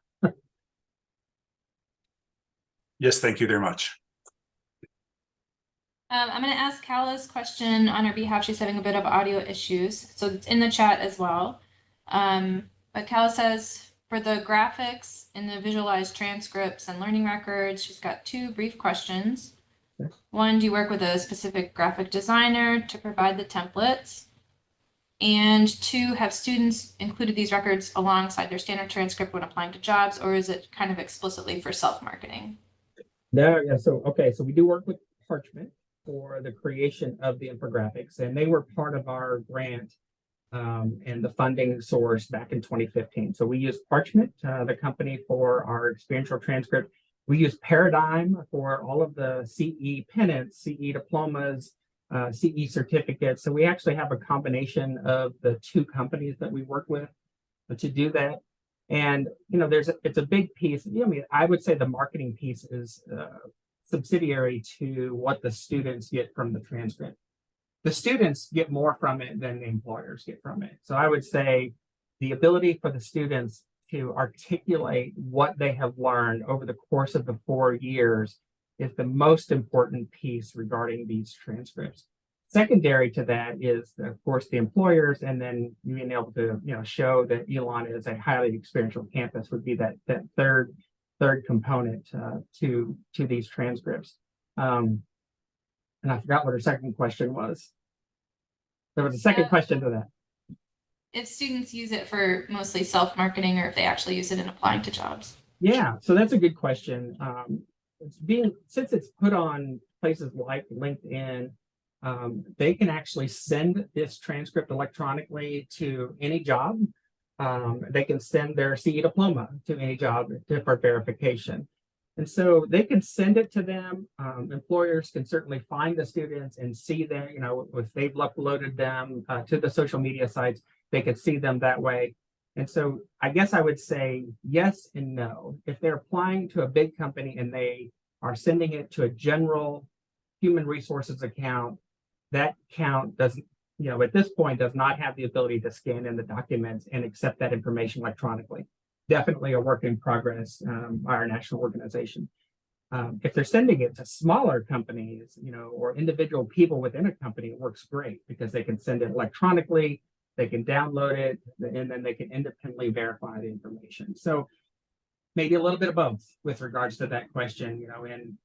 Speaker 3: Yes, thank you very much.
Speaker 2: I'm going to ask Kala's question on her behalf. She's having a bit of audio issues, so it's in the chat as well. But Cal says for the graphics in the visualized transcripts and learning records, she's got 2 brief questions.
Speaker 1: Okay.
Speaker 2: 1, do you work with a specific graphic designer to provide the templates? And 2, have students included these records alongside their standard transcript when applying to jobs, or is it kind of explicitly for self-marketing?
Speaker 1: No, yeah, so okay, so we do work with Parchment for the creation of the infographics, and they were part of our grant and the funding source back in 2015. So we use Parchment, the company, for our experiential transcript. We use Paradigm for all of the CE pennants, CE diplomas, CE certificates. So we actually have a combination of the 2 companies that we work with to do that. And, you know, it's a big piece. I mean, I would say the marketing piece is subsidiary to what the students get from the transcript. The students get more from it than the employers get from it. So I would say the ability for the students to articulate what they have learned over the course of the 4 years is the most important piece regarding these transcripts. Secondary to that is, of course, the employers, and then being able to, you know, show that Elon is a highly experiential campus would be that third component to these transcripts. And I forgot what her second question was. There was a second question to that.
Speaker 2: If students use it for mostly self-marketing, or if they actually use it in applying to jobs.
Speaker 1: Yeah, so that's a good question. Since it's put on places like LinkedIn, they can actually send this transcript electronically to any job. They can send their CE diploma to any job for verification. And so they can send it to them. Employers can certainly find the students and see them, you know, if they've uploaded them to the social media sites, they could see them that way. And so I guess I would say yes and no. If they're applying to a big company and they are sending it to a general human resources account, that account doesn't, you know, at this point does not have the ability to scan in the documents and accept that information electronically. Definitely a work in progress by our national organization. If they're sending it to smaller companies, you know, or individual people within a company, it works great because they can send it electronically, they can download it, and then they can independently verify the information. So maybe a little bit of both with regards to that question, you know, and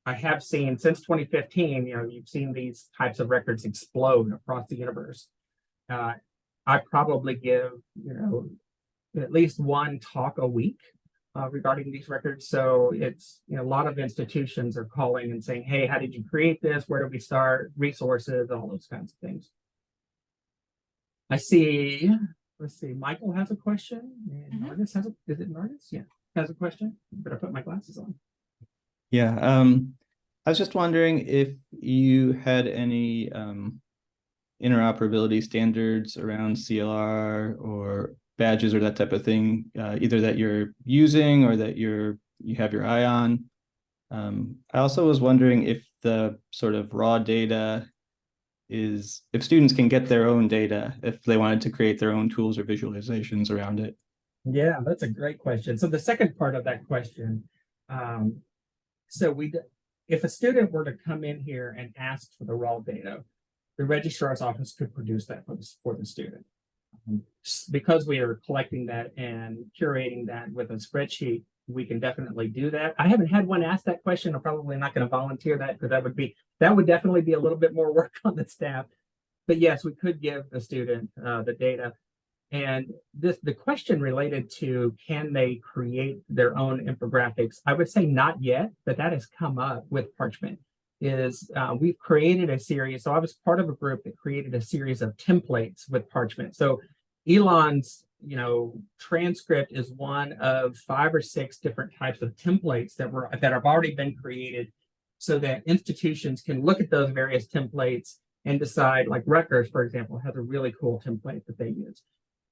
Speaker 1: I have seen since 2015, you know, you've seen these types of records explode across the universe. I probably give, you know, at least 1 talk a week regarding these records. So it's, you know, a lot of institutions are calling and saying, hey, how did you create this? Where do we start? Resources, all those kinds of things. I see, let's see, Michael has a question. And Nargis has is it Nargis? Yeah, has a question. Better put my glasses on.
Speaker 4: Yeah, I was just wondering if you had any interoperability standards around CLR or badges or that type of thing, either that you're using or that you have your eye on. I also was wondering if the sort of raw data is, if students can get their own data, if they wanted to create their own tools or visualizations around it.
Speaker 1: Yeah, that's a great question. So the second part of that question, if a student were to come in here and ask for the raw data, the registrar's office could produce that for the student. Because we are collecting that and curating that with a spreadsheet, we can definitely do that. I haven't had one ask that question. I'm probably not going to volunteer that because that would definitely be a little bit more work on the staff. But yes, we could give the student the data. And the question related to can they create their own infographics, I would say not yet, but that has come up with Parchment. We've created a series. So I was part of a group that created a series of templates with Parchment. So Elon's, you know, transcript is one of 5 or 6 different types of templates that have already been created, so that institutions can look at those various templates and decide. Like Rutgers, for example, has a really cool template that they use.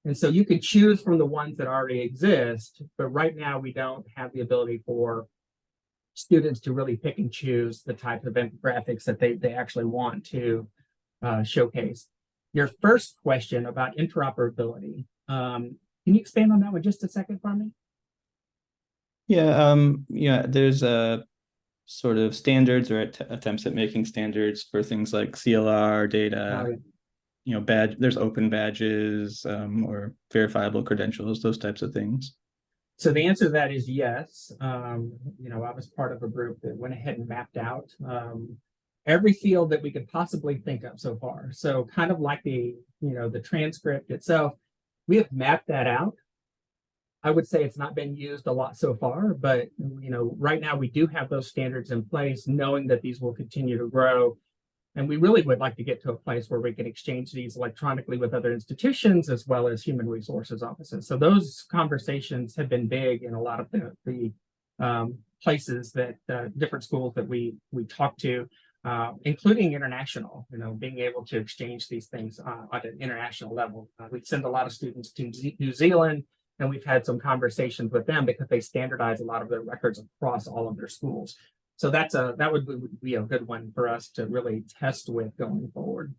Speaker 1: And so you can choose from the ones that already exist, but right now we don't have the ability for students to really pick and choose the type of infographics that they actually want to showcase. Your first question about interoperability, can you expand on that one just a second for me?
Speaker 4: Yeah, there's a sort of standards or attempts at making standards for things like CLR data. there's open badges or verifiable credentials, those types of things.
Speaker 1: So the answer to that is yes. I was part of a group that went ahead and mapped out every field that we could possibly think of so far. So kind of like the transcript itself, we have mapped that out. I would say it's not been used a lot so far, but right now we do have those standards in place, knowing that these will continue to grow. And we really would like to get to a place where we can exchange these electronically with other institutions as well as human resources offices. So those conversations have been big in a lot of the places that different schools that we talk to, including international, being able to exchange these things at an international level. We send a lot of students to New Zealand, and we've had some conversations with them because they standardize a lot of their records across all of their schools. So that would be a good one for us to really test with going forward.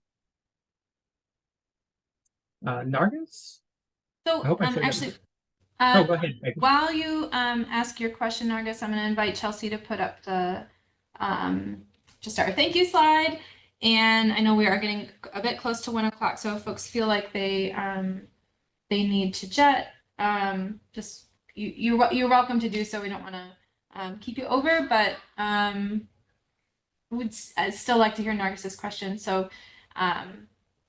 Speaker 1: Nargis?
Speaker 2: So actually,
Speaker 1: go ahead.
Speaker 2: While you ask your question, Nargis, I'm going to invite Chelsea to put up the just our thank you slide. And I know we are getting a bit close to 1 o'clock, so if folks feel like they need to jet, just you're welcome to do so. We don't want to keep you over, but I'd still like to hear Nargis's question. So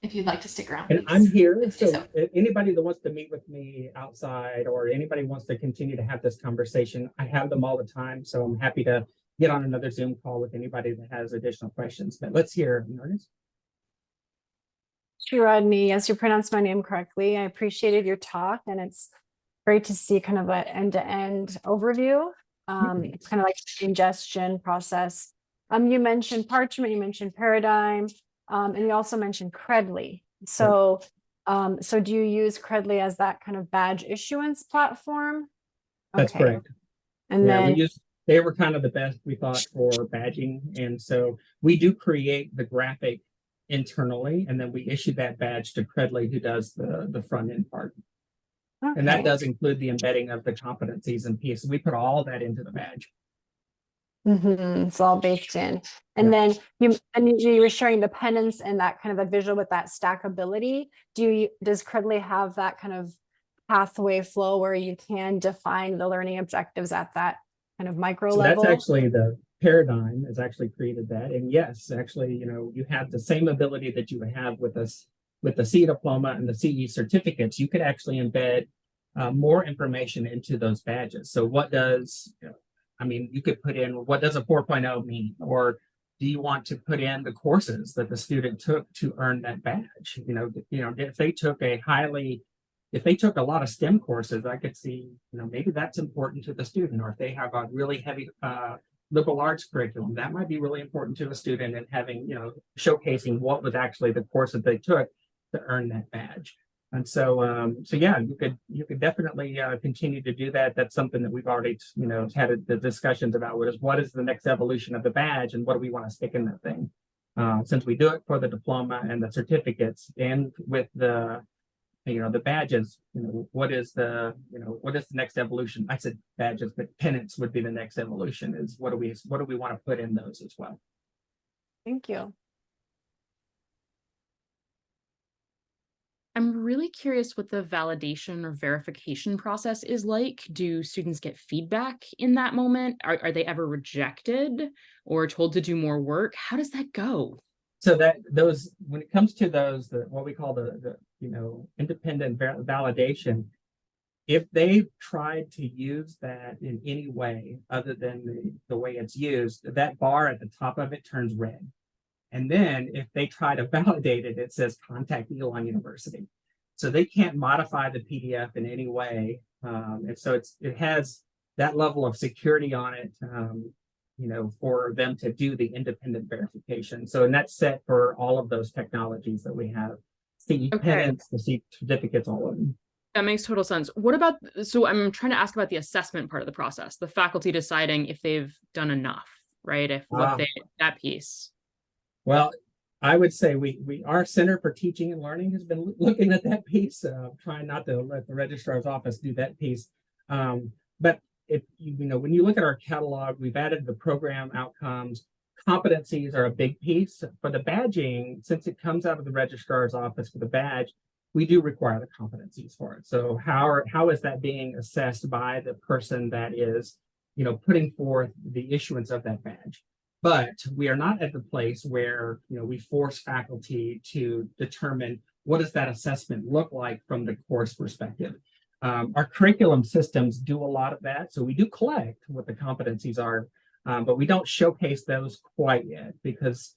Speaker 2: if you'd like to stick around.
Speaker 1: And I'm here. So if anybody that wants to meet with me outside or anybody wants to continue to have this conversation, I have them all the time. So I'm happy to get on another Zoom call with anybody that has additional questions. But let's hear Nargis.
Speaker 5: Rodney, yes, you pronounced my name correctly. I appreciated your talk, and it's great to see kind of an end-to-end overview. It's kind of like ingestion process. You mentioned Parchment, you mentioned Paradigm, and you also mentioned Credly. So, so do you use Credly as that kind of badge issuance platform?
Speaker 1: That's correct.
Speaker 5: And then
Speaker 1: they were kind of the best, we thought, for badging, and so we do create the graphic internally, and then we issue that badge to Credly, who does the front end part. Okay. And that does include the embedding of the competencies and pieces. We put all that into the badge.
Speaker 5: It's all baked in. And then you were sharing the pennants and that kind of a visual with that stackability. Does Credly have that kind of pathway flow where you can define the learning objectives at that kind of micro level?
Speaker 1: That's actually the Paradigm has actually created that. And yes, actually, you have the same ability that you would have with us with the C diploma and the CE certificates. You could actually embed more information into those badges. So what does, you could put in, what does a 4.0 mean? Or do you want to put in the courses that the student took to earn that badge? If they took if they took a lot of STEM courses, I could see, maybe that's important to the student. Or if they have a really heavy liberal arts curriculum, that might be really important to a student, and having, showcasing what was actually the course that they took to earn that badge. And so, yeah, you could definitely continue to do that. That's something that we've already, had the discussions about. What is the next evolution of the badge, and what do we want to stick in that thing? Since we do it for the diploma and the certificates, and with the badges, what is the next evolution? I said badges, but pennants would be the next evolution. Is what do we want to put in those as well?
Speaker 5: Thank you.
Speaker 6: I'm really curious what the validation or verification process is like. Do students get feedback in that moment? Are they ever rejected or told to do more work? How does that go?
Speaker 1: So when it comes to those, what we call the independent validation, if they've tried to use that in any way other than the way it's used, that bar at the top of it turns red. And then if they try to validate it, it says contact Elon University. So they can't modify the PDF in any way. And so it has that level of security on it, for them to do the independent verification. So, and that's set for all of those technologies that we have. CE pennants, the CE certificates, all of them.
Speaker 6: That makes total sense. What about, so I'm trying to ask about the assessment part of the process, the faculty deciding if they've done enough, right? That piece.
Speaker 1: Well, I would say our Center for Teaching and Learning has been looking at that piece, trying not to let the registrar's office do that piece. But when you look at our catalog, we've added the program outcomes. competencies are a big piece. For the badging, since it comes out of the registrar's office for the badge, we do require the competencies for it. So how is that being assessed by the person that is, putting forth the issuance of that badge? But we are not at the place where, we force faculty to determine what does that assessment look like from the course perspective. Our curriculum systems do a lot of that. So we do collect what the competencies are, but we don't showcase those quite yet, because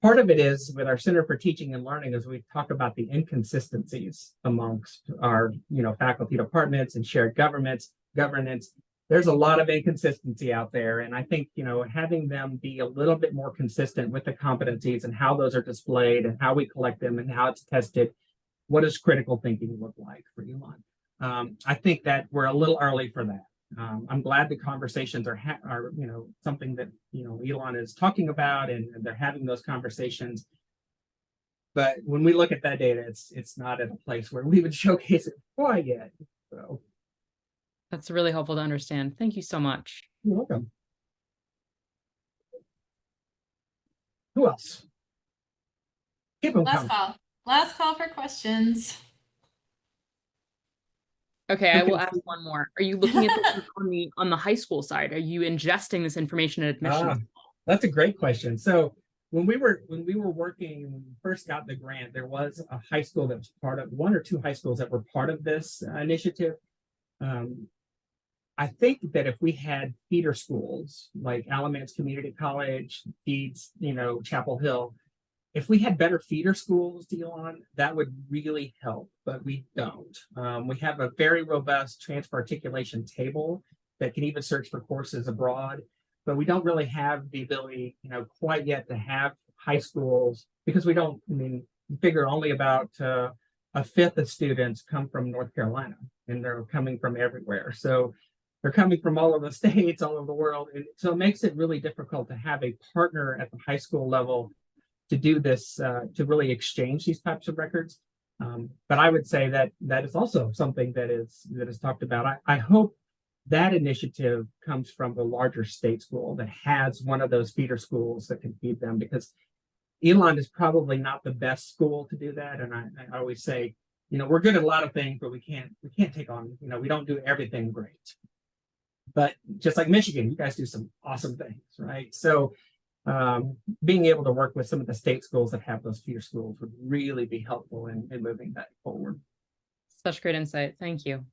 Speaker 1: part of it is with our Center for Teaching and Learning, as we talk about the inconsistencies amongst our, faculty departments and shared governance. There's a lot of inconsistency out there. And I think, having them be a little bit more consistent with the competencies and how those are displayed and how we collect them and how it's tested. What does critical thinking look like for Elon? I think that we're a little early for that. I'm glad the conversations are something that, Elon is talking about, and they're having those conversations. But when we look at that data, it's not at a place where we would showcase it quite yet. So
Speaker 6: That's really helpful to understand. Thank you so much.
Speaker 1: you're welcome. Who else? Keep them coming.
Speaker 2: Last call for questions.
Speaker 6: Okay, I will
Speaker 1: Okay.
Speaker 6: ask one more. Are you looking at this on the high school side? Are you ingesting this information at admissions?
Speaker 1: That's a great question. So when we were working, when we first got the grant, there was a high school that was part of, one or two high schools that were part of this initiative. I think that if we had feeder schools like Alamance Community College, feeds, Chapel Hill, if we had better feeder schools, Elon, that would really help, but we don't. We have a very robust transfer articulation table that can even search for courses abroad, but we don't really have the ability, quite yet to have high schools, because we don't, you figure only about a fifth of students come from North Carolina, and they're coming from everywhere. So they're coming from all over the states, all over the world. And so it makes it really difficult to have a partner at the high school level to do this, to really exchange these types of records. But I would say that is also something that is talked about. I hope that initiative comes from the larger state school that has one of those feeder schools that can feed them, because Elon is probably not the best school to do that. And I always say, we're good at a lot of things, but we can't take on, we don't do everything great. But just like Michigan, you guys do some awesome things, right? So being able to work with some of the state schools that have those feeder schools would really be helpful in moving that forward.
Speaker 6: Such great insight. Thank you.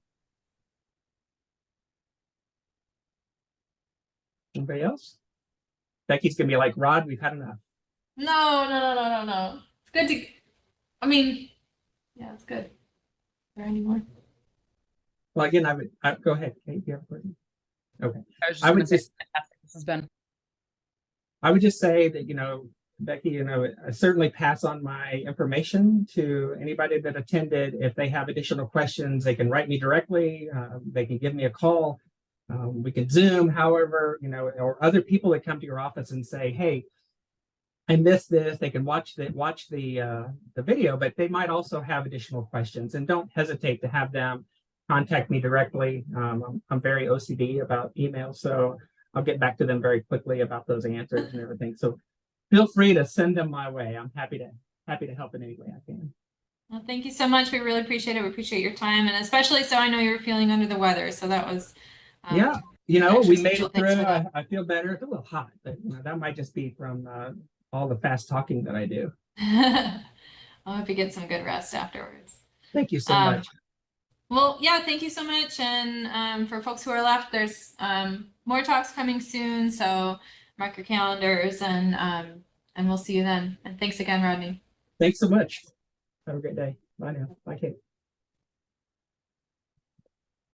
Speaker 1: Anybody else? Becky's gonna be like, Rod, we've had enough.
Speaker 2: No. It's good to, yeah, it's good. Is there any more?
Speaker 1: Well, again, I go ahead, Kate, you have a question? Okay.
Speaker 6: I would just fantastic. This has been.
Speaker 1: I would just say that, Becky, I certainly pass on my information to anybody that attended. If they have additional questions, they can write me directly. They can give me a call. We can Zoom, however, or other people that come to your office and say, hey, I missed this. They can watch the video, but they might also have additional questions, and don't hesitate to have them contact me directly. I'm very OCD about email, so I'll get back to them very quickly about those answers and everything. So feel free to send them my way. I'm happy to help in any way I can.
Speaker 2: Well, thank you so much. We really appreciate it. We appreciate your time, and especially so I know you were feeling under the weather. So that was
Speaker 1: yeah.
Speaker 2: extra
Speaker 1: We made
Speaker 2: special
Speaker 1: it through.
Speaker 2: thanks for that.
Speaker 1: I feel better. It's a little hot, but that might just be from all the fast talking that I do.
Speaker 2: I hope you get some good rest afterwards.
Speaker 1: Thank you so much.
Speaker 2: Well, yeah, thank you so much. And for folks who are left, there's more talks coming soon. So mark your calendars, and we'll see you then. And thanks again, Rodney.
Speaker 1: Thanks so much. Have a great day. Bye now. Bye, Kate.